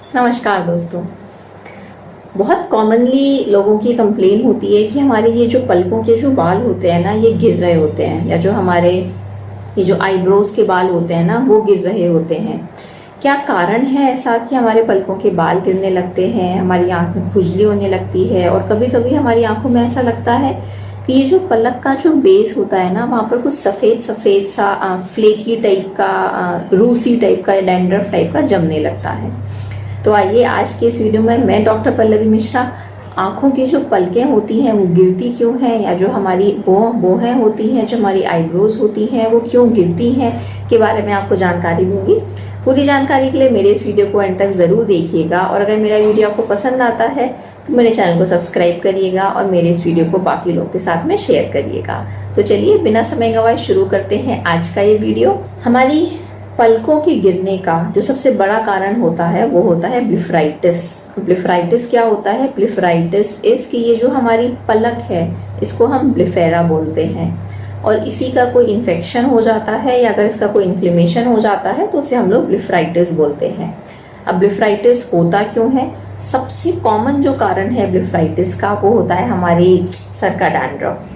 नमस्कार दोस्तों। बहुत कॉमनली लोगों की कंप्लेन होती है कि हमारे ये जो पलकों के जो बाल होते हैं ना, ये गिर रहे होते हैं, या जो हमारे ये जो आईब्रोज के बाल होते हैं ना, वो गिर रहे होते हैं। क्या कारण है ऐसा कि हमारे पलकों के बाल गिरने लगते हैं, हमारी आंख में खुजली होने लगती है, और कभी कभी हमारी आंखों में ऐसा लगता है कि ये जो पलक का जो बेस होता है ना, वहाँ पर कुछ सफ़ेद सफ़ेद सा फ्लेकी टाइप का, रूसी टाइप का, डैंड्रफ टाइप का जमने लगता है। तो आइए आज के इस वीडियो में मैं डॉक्टर पल्लवी मिश्रा आँखों की जो पलकें होती हैं वो गिरती क्यों हैं, या जो हमारी बोहें होती हैं, जो हमारी आईब्रोज होती हैं, वो क्यों गिरती हैं, के बारे में आपको जानकारी दूंगी। पूरी जानकारी के लिए मेरे इस वीडियो को अंत तक ज़रूर देखिएगा, और अगर मेरा वीडियो आपको पसंद आता है तो मेरे चैनल को सब्सक्राइब करिएगा और मेरे इस वीडियो को बाकी लोग के साथ में शेयर करिएगा। तो चलिए बिना समय गंवाए शुरू करते हैं आज का ये वीडियो। हमारी पलकों के गिरने का जो सबसे बड़ा कारण होता है वो होता है ब्लेफराइटिस। ब्लेफराइटिस क्या होता है? ब्लेफराइटिस इसकी ये जो हमारी पलक है इसको हम ब्लेफेरा बोलते हैं, और इसी का कोई इन्फेक्शन हो जाता है या अगर इसका कोई इन्फ्लेमेशन हो जाता है तो उसे हम लोग ब्लेफराइटिस बोलते हैं। अब ब्लेफराइटिस होता क्यों है? सबसे कॉमन जो कारण है ब्लेफराइटिस का वो होता है हमारे सर का डैंड्रफ।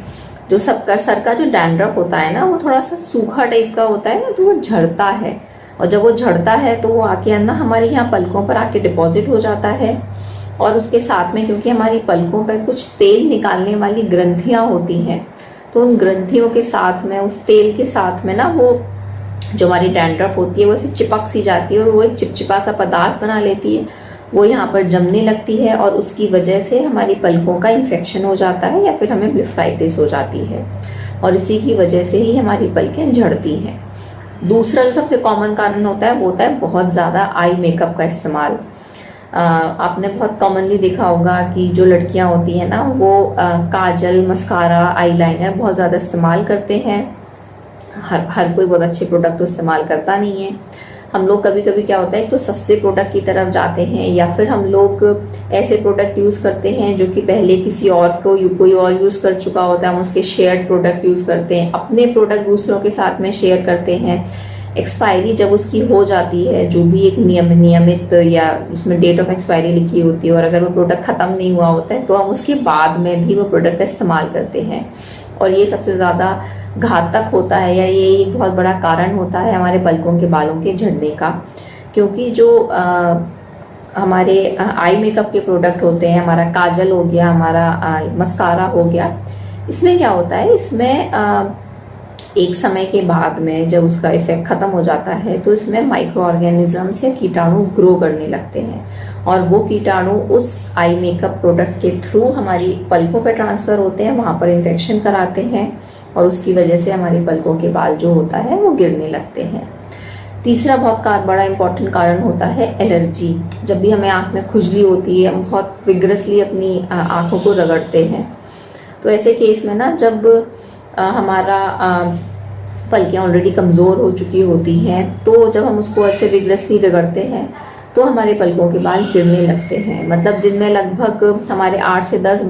जो सबका सर का जो डैंड्रफ होता है ना, वो थोड़ा सा सूखा टाइप का होता है ना, तो वो झड़ता है, और जब वो झड़ता है तो वो आके ना हमारे यहाँ पलकों पर आके डिपॉजिट हो जाता है। और उसके साथ में क्योंकि हमारी पलकों पर कुछ तेल निकालने वाली ग्रंथियाँ होती हैं, तो उन ग्रंथियों के साथ में, उस तेल के साथ में ना, वो जो हमारी डैंड्रफ होती है वो ऐसे चिपक सी जाती है और वो एक चिपचिपा सा पदार्थ बना लेती है, वो यहाँ पर जमने लगती है, और उसकी वजह से हमारी पलकों का इन्फेक्शन हो जाता है या फिर हमें ब्लेफराइटिस हो जाती है, और इसी की वजह से ही हमारी पलकें झड़ती हैं। दूसरा जो सबसे कॉमन कारण होता है वो होता है बहुत ज़्यादा आई मेकअप का इस्तेमाल। आपने बहुत कॉमनली देखा होगा कि जो लड़कियां होती हैं ना, वो काजल, मस्कारा, आईलाइनर बहुत ज़्यादा इस्तेमाल करते हैं। हर कोई बहुत अच्छे प्रोडक्ट तो इस्तेमाल करता नहीं है। हम लोग कभी कभी क्या होता है, एक तो सस्ते प्रोडक्ट की तरफ जाते हैं, या फिर हम लोग ऐसे प्रोडक्ट यूज़ करते हैं जो कि पहले किसी और को कोई और यूज़ कर चुका होता है, हम उसके शेयर्ड प्रोडक्ट यूज़ करते हैं, अपने प्रोडक्ट दूसरों के साथ में शेयर करते हैं। एक्सपायरी जब उसकी हो जाती है, जो भी एक नियमित या उसमें डेट ऑफ एक्सपायरी लिखी होती है, और अगर वो प्रोडक्ट ख़त्म नहीं हुआ होता है तो हम उसके बाद में भी वो प्रोडक्ट का इस्तेमाल करते हैं, और ये सबसे ज़्यादा घातक होता है, या ये एक बहुत बड़ा कारण होता है हमारे पलकों के बालों के झड़ने का। क्योंकि जो हमारे आई मेकअप के प्रोडक्ट होते हैं, हमारा काजल हो गया, हमारा मस्कारा हो गया, इसमें क्या होता है, इसमें एक समय के बाद में जब उसका इफेक्ट ख़त्म हो जाता है तो इसमें माइक्रो ऑर्गेनिजम्स या कीटाणु ग्रो करने लगते हैं, और वो कीटाणु उस आई मेकअप प्रोडक्ट के थ्रू हमारी पलकों पर ट्रांसफ़र होते हैं, वहाँ पर इन्फेक्शन कराते हैं, और उसकी वजह से हमारी पलकों के बाल जो होता है वो गिरने लगते हैं। तीसरा बहुत बड़ा इंपॉर्टेंट कारण होता है एलर्जी। जब भी हमें आँख में खुजली होती है, हम बहुत विग्रसली अपनी आँखों को रगड़ते हैं, तो ऐसे केस में ना, जब हमारा पलकें ऑलरेडी कमज़ोर हो चुकी होती हैं, तो जब हम उसको अच्छे विग्रसली रगड़ते हैं तो हमारे पलकों के बाल गिरने लगते हैं। मतलब दिन में लगभग हमारे 8 से 10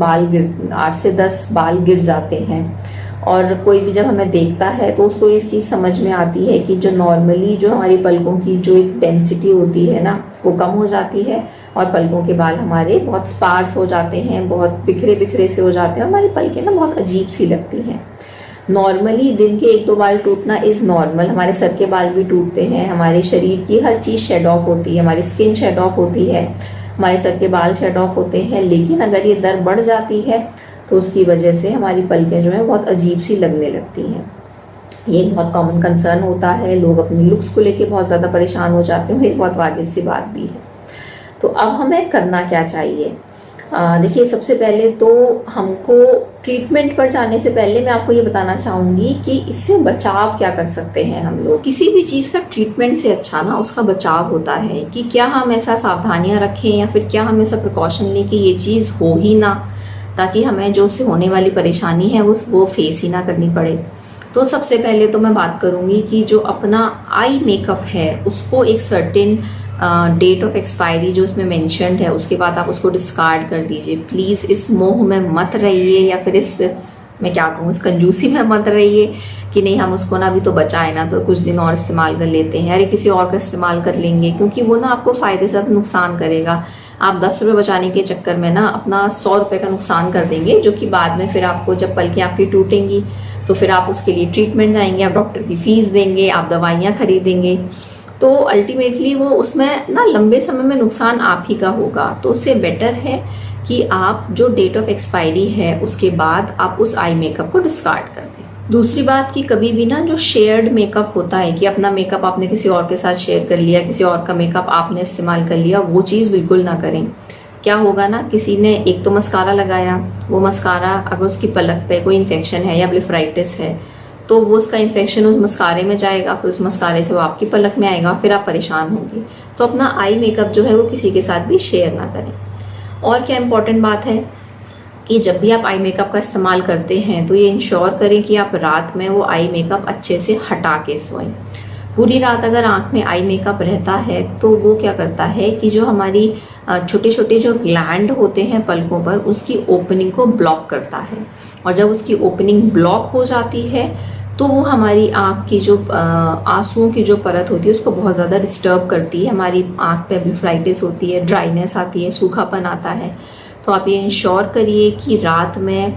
बाल गिर जाते हैं, और कोई भी जब हमें देखता है तो उसको इस चीज़ समझ में आती है कि जो नॉर्मली जो हमारी पलकों की जो एक डेंसिटी होती है ना, वो कम हो जाती है, और पलकों के बाल हमारे बहुत स्पार्स हो जाते हैं, बहुत बिखरे बिखरे से हो जाते हैं, हमारी पलकें ना बहुत अजीब सी लगती हैं। नॉर्मली दिन के 1-2 बाल टूटना इज़ नॉर्मल, हमारे सर के बाल भी टूटते हैं, हमारे शरीर की हर चीज़ शेड ऑफ होती है, हमारी स्किन शेड ऑफ होती है, हमारे सर के बाल शेड ऑफ होते हैं, लेकिन अगर ये दर बढ़ जाती है तो उसकी वजह से हमारी पलकें जो है बहुत अजीब सी लगने लगती हैं। ये एक बहुत कॉमन कंसर्न होता है, लोग अपनी लुक्स को लेके बहुत ज़्यादा परेशान हो जाते हैं, एक बहुत वाजिब सी बात भी है। तो अब हमें करना क्या चाहिए? देखिए, सबसे पहले तो हमको ट्रीटमेंट पर जाने से पहले मैं आपको ये बताना चाहूँगी कि इससे बचाव क्या कर सकते हैं हम लोग। किसी भी चीज़ का ट्रीटमेंट से अच्छा ना उसका बचाव होता है, कि क्या हम ऐसा सावधानियाँ रखें या फिर क्या हम ऐसा प्रिकॉशन लें कि ये चीज़ हो ही ना, ताकि हमें जो उससे होने वाली परेशानी है वो फेस ही ना करनी पड़े। तो सबसे पहले तो मैं बात करूँगी कि जो अपना आई मेकअप है उसको एक सर्टेन डेट ऑफ एक्सपायरी जो उसमें मेंशन्ड है उसके बाद आप उसको डिस्कार्ड कर दीजिए। प्लीज़ इस मोह में मत रहिए, या फिर इस मैं क्या कहूँ, इस कंजूसी में मत रहिए कि नहीं हम उसको ना अभी तो बचाए ना, तो कुछ दिन और इस्तेमाल कर लेते हैं, अरे किसी और का इस्तेमाल कर लेंगे, क्योंकि वो ना आपको फ़ायदे से ज़्यादा नुकसान करेगा। आप 10 रुपये बचाने के चक्कर में ना अपना 100 रुपये का नुकसान कर देंगे, जो कि बाद में फिर आपको जब पलकें आपकी टूटेंगी तो फिर आप उसके लिए ट्रीटमेंट जाएंगे, आप डॉक्टर की फ़ीस देंगे, आप दवाइयाँ खरीदेंगे, तो अल्टीमेटली वो उसमें ना लंबे समय में नुकसान आप ही का होगा। तो उससे बेटर है कि आप जो डेट ऑफ एक्सपायरी है उसके बाद आप उस आई मेकअप को डिस्कार्ड कर दें। दूसरी बात कि कभी भी ना जो शेयर्ड मेकअप होता है कि अपना मेकअप आपने किसी और के साथ शेयर कर लिया, किसी और का मेकअप आपने इस्तेमाल कर लिया, वो चीज़ बिल्कुल ना करें। क्या होगा ना, किसी ने एक तो मस्कारा लगाया, वो मस्कारा अगर उसकी पलक पे कोई इन्फेक्शन है या ब्लेफराइटिस है तो वो उसका इन्फेक्शन उस मस्कारे में जाएगा, फिर उस मस्कारे से वो आपकी पलक में आएगा, फिर आप परेशान होंगे। तो अपना आई मेकअप जो है वो किसी के साथ भी शेयर ना करें। और क्या इम्पोर्टेंट बात है कि जब भी आप आई मेकअप का इस्तेमाल करते हैं तो ये इंश्योर करें कि आप रात में वो आई मेकअप अच्छे से हटा के सोएं। पूरी रात अगर आँख में आई मेकअप रहता है तो वो क्या करता है कि जो हमारी छोटे छोटे जो ग्लैंड होते हैं पलकों पर, उसकी ओपनिंग को ब्लॉक करता है, और जब उसकी ओपनिंग ब्लॉक हो जाती है तो वो हमारी आँख की जो आंसुओं की जो परत होती है उसको बहुत ज़्यादा डिस्टर्ब करती है। हमारी आँख पे ब्लेफराइटिस होती है, ड्राइनेस आती है, सूखापन आता है। तो आप ये इंश्योर करिए कि रात में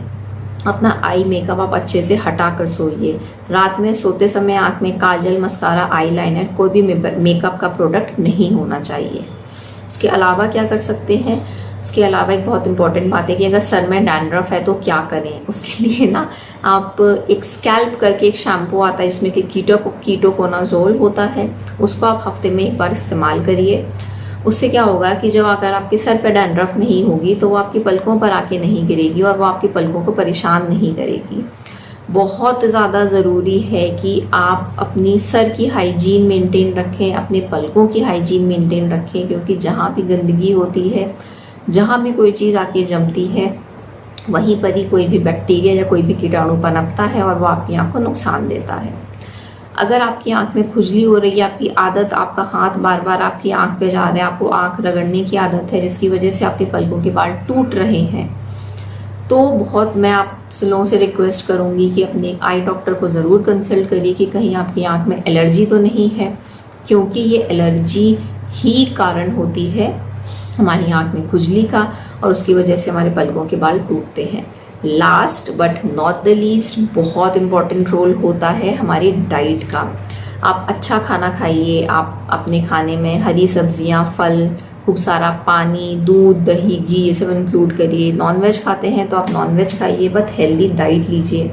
अपना आई मेकअप आप अच्छे से हटा कर सोइए। रात में सोते समय आँख में काजल, मस्कारा, आईलाइनर, कोई भी मेकअप का प्रोडक्ट नहीं होना चाहिए। उसके अलावा क्या कर सकते हैं, उसके अलावा एक बहुत इंपॉर्टेंट बात है कि अगर सर में डैंड्रफ है तो क्या करें। उसके लिए ना आप एक स्कैल्प करके एक शैम्पू आता है जिसमें कि कीटोकोनाजोल होता है, उसको आप हफ्ते में एक बार इस्तेमाल करिए। उससे क्या होगा कि जब अगर आपके सर पे डैंड्रफ नहीं होगी तो वो आपकी पलकों पर आके नहीं गिरेगी और वो आपकी पलकों को परेशान नहीं करेगी। बहुत ज़्यादा ज़रूरी है कि आप अपनी सर की हाइजीन मेंटेन रखें, अपने पलकों की हाइजीन मेंटेन रखें, क्योंकि जहाँ भी गंदगी होती है, जहाँ भी कोई चीज़ आके जमती है, वहीं पर ही कोई भी बैक्टीरिया या कोई भी कीटाणु पनपता है और वो आपकी आँख को नुकसान देता है। अगर आपकी आँख में खुजली हो रही है, आपकी आदत, आपका हाथ बार बार आपकी आँख पे जा रहा है, आपको आँख रगड़ने की आदत है जिसकी वजह से आपके पलकों के बाल टूट रहे हैं, तो बहुत मैं आप लोगों से रिक्वेस्ट करूँगी कि अपने आई डॉक्टर को ज़रूर कंसल्ट करिए कि कहीं आपकी आँख में एलर्जी तो नहीं है, क्योंकि ये एलर्जी ही कारण होती है हमारी आँख में खुजली का, और उसकी वजह से हमारे पलकों के बाल टूटते हैं। Last but not the least, बहुत इम्पॉर्टेंट रोल होता है हमारी डाइट का। आप अच्छा खाना खाइए, आप अपने खाने में हरी सब्जियां, फल, खूब सारा पानी, दूध, दही, घी ये सब इंक्लूड करिए। नॉनवेज खाते हैं तो आप नॉनवेज खाइए, बट हेल्दी डाइट लीजिए,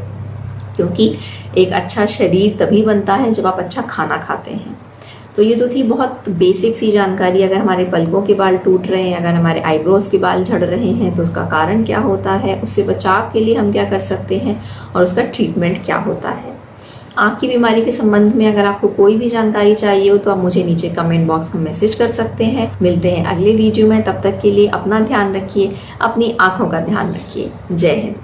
क्योंकि एक अच्छा शरीर तभी बनता है जब आप अच्छा खाना खाते हैं। तो ये तो थी बहुत बेसिक सी जानकारी। अगर हमारे पलकों के बाल टूट रहे हैं, अगर हमारे आईब्रोज के बाल झड़ रहे हैं तो उसका कारण क्या होता है, उससे बचाव के लिए हम क्या कर सकते हैं और उसका ट्रीटमेंट क्या होता है। आँख की बीमारी के संबंध में अगर आपको कोई भी जानकारी चाहिए हो तो आप मुझे नीचे कमेंट बॉक्स में मैसेज कर सकते हैं। मिलते हैं अगले वीडियो में, तब तक के लिए अपना ध्यान रखिए, अपनी आँखों का ध्यान रखिए। जय हिंद।